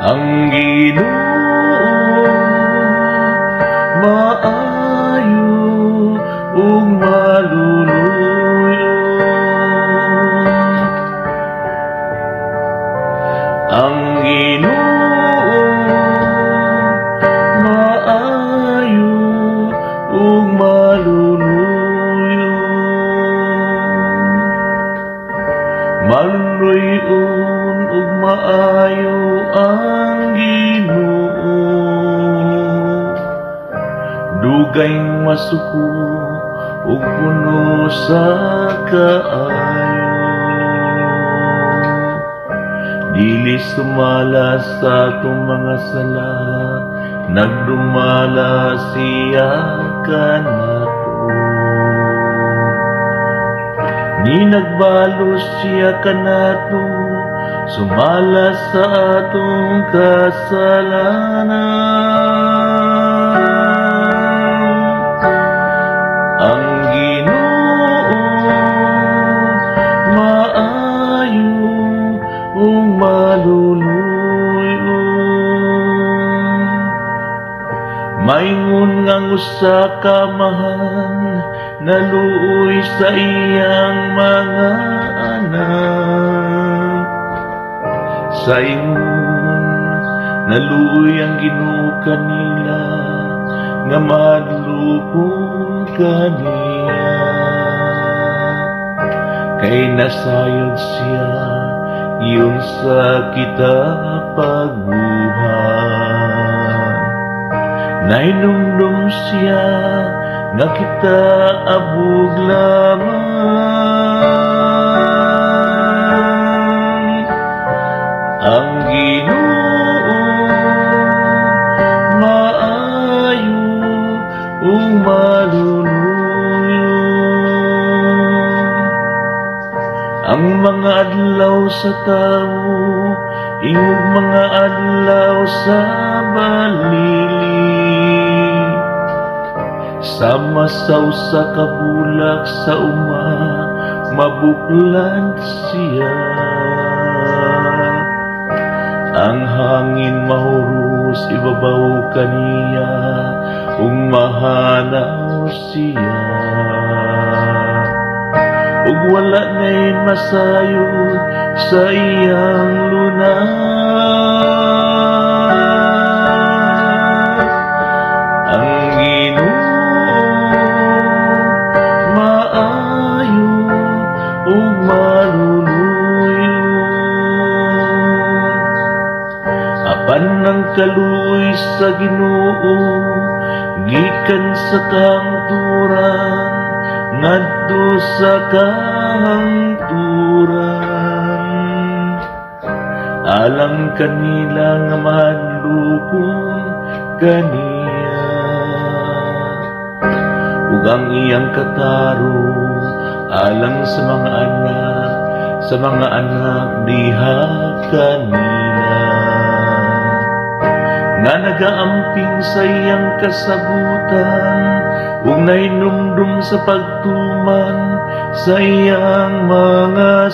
Ang Ginoo maayo ug maluluyo. Ang Ginoo maayo ug maluluyo. Maluluyon ug maayo ang Ginoo, dugay masuko ug puno sa kaayo. Dili sumala sa atong mga sala, nagdumala siya kanato. Ni nagbalos siya kanato, sumala sa atong kasalanan. Ang Ginoo maayo ug maluluyo. Maingon ngang usa ka mahal naluoy sa iyang mga anak. Sa ingon naluoy ang Ginoo kanila, nga madlukong kaniya. Kay nasayod siya iyon sa kita pagbuhat. Nainumdum siya nga kita abog lamang. Ang Ginoo maayo ug maluluyo. Ang mga adlaw sa tawo ingog mga adlaw sa balili. Sama sa usa ka bulak sa uma, mabuklan siya. Ang hangin mahuros ibabaw kaniya, ug mahanaw siya. Ug wala na'y masayod sa iyang lunas. Ang Ginoo maayo ug maluluyo. Apan ang kaluoy sa Ginoo gikan sa kahangturan ngadto sa kahangturan. Alang kanila nga madlukong kaniya, ug ang iyang kataro alang sa mga anak diha kanila. Nga nagaamping sa iyang kasabutan, ug nainumdum sa pagtuman sa iyang mga